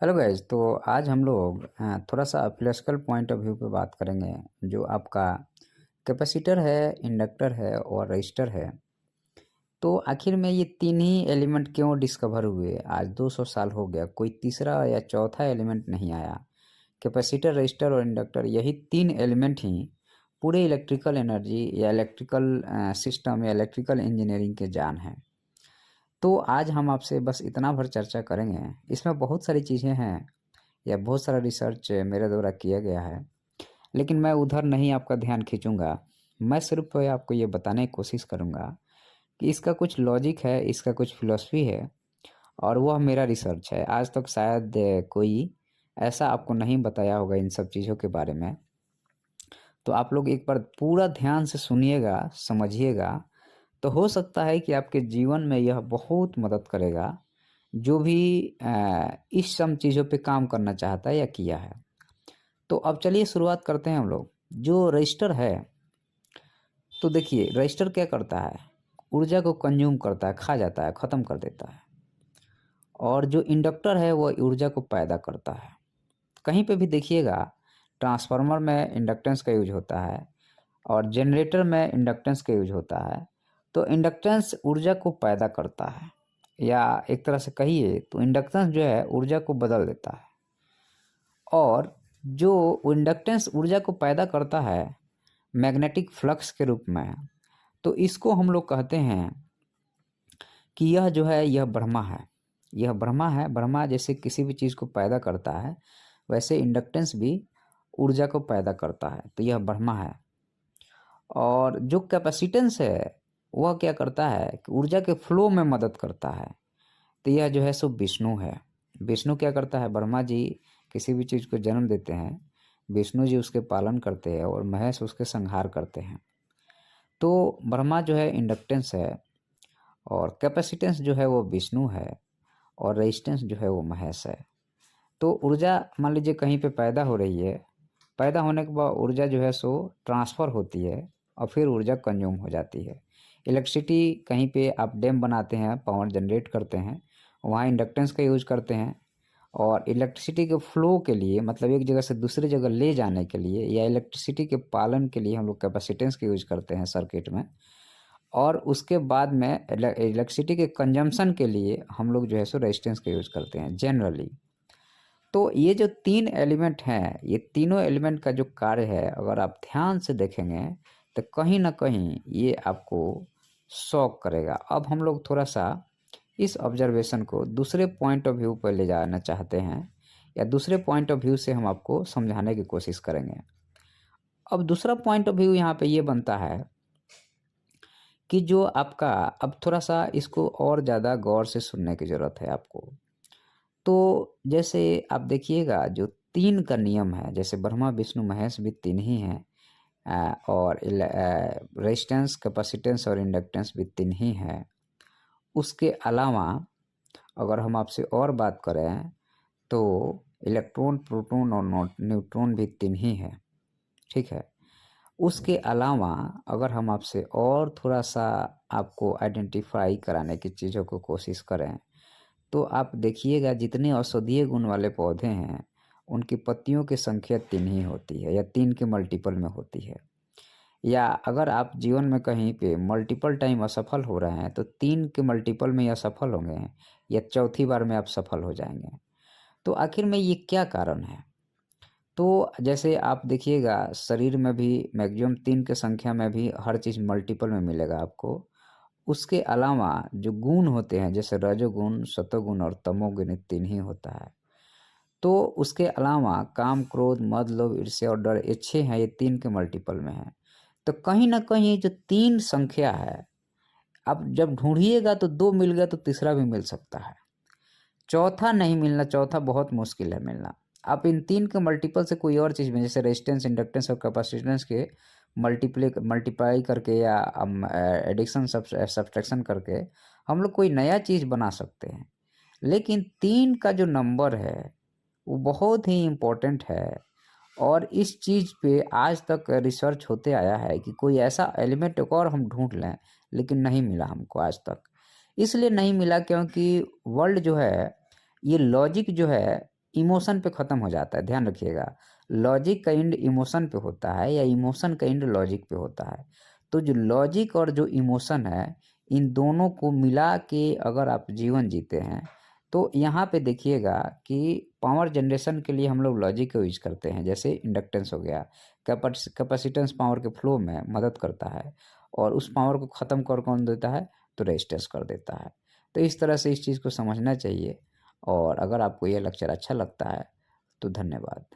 Hello guys. तो आज हम लोग थोड़ा सा फिलोसफिकल पॉइंट ऑफ व्यू पे बात करेंगे। जो आपका कैपेसिटर है, इंडक्टर है और रजिस्टर है। तो आखिर में ये तीन ही एलिमेंट क्यों डिस्कवर हुए? आज 200 साल हो गया, कोई तीसरा या चौथा एलिमेंट नहीं आया। कैपेसिटर, रजिस्टर और इंडक्टर, यही तीन एलिमेंट ही पूरे इलेक्ट्रिकल एनर्जी या इलेक्ट्रिकल सिस्टम या इलेक्ट्रिकल इंजीनियरिंग के जान हैं। तो आज हम आपसे बस इतना भर चर्चा करेंगे। इसमें बहुत सारी चीज़ें हैं या बहुत सारा रिसर्च मेरे द्वारा किया गया है, लेकिन मैं उधर नहीं आपका ध्यान खींचूंगा। मैं सिर्फ आपको ये बताने की कोशिश करूंगा कि इसका कुछ लॉजिक है, इसका कुछ फिलॉसफी है, और वह मेरा रिसर्च है। आज तक शायद कोई ऐसा आपको नहीं बताया होगा इन सब चीज़ों के बारे में। तो आप लोग एक बार पूरा ध्यान से सुनिएगा, समझिएगा, तो हो सकता है कि आपके जीवन में यह बहुत मदद करेगा, जो भी इस सब चीज़ों पे काम करना चाहता है या किया है। तो अब चलिए शुरुआत करते हैं हम लोग। जो रजिस्टर है, तो देखिए रजिस्टर क्या करता है, ऊर्जा को कंज्यूम करता है, खा जाता है, ख़त्म कर देता है। और जो इंडक्टर है वो ऊर्जा को पैदा करता है। कहीं पे भी देखिएगा, ट्रांसफार्मर में इंडक्टेंस का यूज होता है और जनरेटर में इंडक्टेंस का यूज होता है। तो इंडक्टेंस ऊर्जा को पैदा करता है, या एक तरह से कहिए तो इंडक्टेंस जो है ऊर्जा को बदल देता है। और जो इंडक्टेंस ऊर्जा को पैदा करता है मैग्नेटिक फ्लक्स के रूप में, तो इसको हम लोग कहते हैं कि यह जो है यह ब्रह्मा है। यह ब्रह्मा है। ब्रह्मा जैसे किसी भी चीज़ को पैदा करता है, वैसे इंडक्टेंस भी ऊर्जा को पैदा करता है, तो यह ब्रह्मा है। और जो कैपेसिटेंस है वह क्या करता है कि ऊर्जा के फ्लो में मदद करता है, तो यह जो है सो विष्णु है। विष्णु क्या करता है, ब्रह्मा जी किसी भी चीज़ को जन्म देते हैं, विष्णु जी उसके पालन करते हैं और महेश उसके संहार करते हैं। तो ब्रह्मा जो है इंडक्टेंस है, और कैपेसिटेंस जो है वो विष्णु है, और रेजिस्टेंस जो है वो महेश है। तो ऊर्जा मान लीजिए कहीं पे पैदा हो रही है, पैदा होने के बाद ऊर्जा जो है सो ट्रांसफ़र होती है और फिर ऊर्जा कंज्यूम हो जाती है। इलेक्ट्रिसिटी कहीं पे आप डैम बनाते हैं, पावर जनरेट करते हैं, वहाँ इंडक्टेंस का यूज़ करते हैं। और इलेक्ट्रिसिटी के फ्लो के लिए, मतलब एक जगह से दूसरी जगह ले जाने के लिए, या इलेक्ट्रिसिटी के पालन के लिए हम लोग कैपेसिटेंस का यूज़ करते हैं सर्किट में। और उसके बाद में इलेक्ट्रिसिटी के कंजम्पशन के लिए हम लोग जो है सो रेजिस्टेंस का यूज़ करते हैं जनरली। तो ये जो तीन एलिमेंट हैं, ये तीनों एलिमेंट का जो कार्य है, अगर आप ध्यान से देखेंगे तो कहीं ना कहीं ये आपको शॉक करेगा। अब हम लोग थोड़ा सा इस ऑब्जर्वेशन को दूसरे पॉइंट ऑफ व्यू पर ले जाना चाहते हैं, या दूसरे पॉइंट ऑफ व्यू से हम आपको समझाने की कोशिश करेंगे। अब दूसरा पॉइंट ऑफ व्यू यहाँ पे ये बनता है कि जो आपका, अब थोड़ा सा इसको और ज़्यादा गौर से सुनने की ज़रूरत है आपको। तो जैसे आप देखिएगा, जो तीन का नियम है, जैसे ब्रह्मा विष्णु महेश भी तीन ही हैं, और रेजिस्टेंस, कैपेसिटेंस और इंडक्टेंस भी तीन ही है। उसके अलावा अगर हम आपसे और बात करें तो इलेक्ट्रॉन, प्रोटॉन और न्यूट्रॉन भी तीन ही है। ठीक है। उसके अलावा अगर हम आपसे और थोड़ा सा आपको आइडेंटिफाई कराने की चीज़ों को कोशिश करें, तो आप देखिएगा जितने औषधीय गुण वाले पौधे हैं, उनकी पत्तियों की संख्या तीन ही होती है, या तीन के मल्टीपल में होती है। या अगर आप जीवन में कहीं पे मल्टीपल टाइम असफल हो रहे हैं, तो तीन के मल्टीपल में असफल होंगे, या चौथी बार में आप सफल हो जाएंगे। तो आखिर में ये क्या कारण है? तो जैसे आप देखिएगा, शरीर में भी मैक्सिमम तीन के संख्या में भी हर चीज़ मल्टीपल में मिलेगा आपको। उसके अलावा जो गुण होते हैं, जैसे रजोगुण, सतोगुण और तमोगुण, ये तीन ही होता है। तो उसके अलावा काम, क्रोध, मद, लोभ, ईर्ष्या और डर, ये छः हैं, ये तीन के मल्टीपल में है। तो कहीं ना कहीं जो तीन संख्या है, आप जब ढूंढिएगा तो दो मिल गया तो तीसरा भी मिल सकता है, चौथा नहीं मिलना, चौथा बहुत मुश्किल है मिलना। आप इन तीन के मल्टीपल से कोई और चीज़ में, जैसे रेजिस्टेंस, इंडक्टेंस और कैपेसिटेंस के मल्टीप्लाई करके, या एडिक्शन, सब्सट्रैक्शन करके हम लोग कोई नया चीज़ बना सकते हैं। लेकिन तीन का जो नंबर है वो बहुत ही इम्पोर्टेंट है। और इस चीज़ पे आज तक रिसर्च होते आया है कि कोई ऐसा एलिमेंट एक और हम ढूंढ लें, लेकिन नहीं मिला हमको आज तक। इसलिए नहीं मिला क्योंकि वर्ल्ड जो है, ये लॉजिक जो है, इमोशन पे ख़त्म हो जाता है, ध्यान रखिएगा। लॉजिक का एंड इमोशन पे होता है या इमोशन का एंड लॉजिक पे होता है। तो जो लॉजिक और जो इमोशन है, इन दोनों को मिला के अगर आप जीवन जीते हैं, तो यहाँ पे देखिएगा कि पावर जनरेशन के लिए हम लोग लॉजिक का यूज़ करते हैं। जैसे इंडक्टेंस हो गया, कैपेसिटेंस पावर के फ्लो में मदद करता है और उस पावर को ख़त्म कर कौन देता है? तो रेजिस्टेंस कर देता है। तो इस तरह से इस चीज़ को समझना चाहिए। और अगर आपको ये लेक्चर अच्छा लगता है तो धन्यवाद।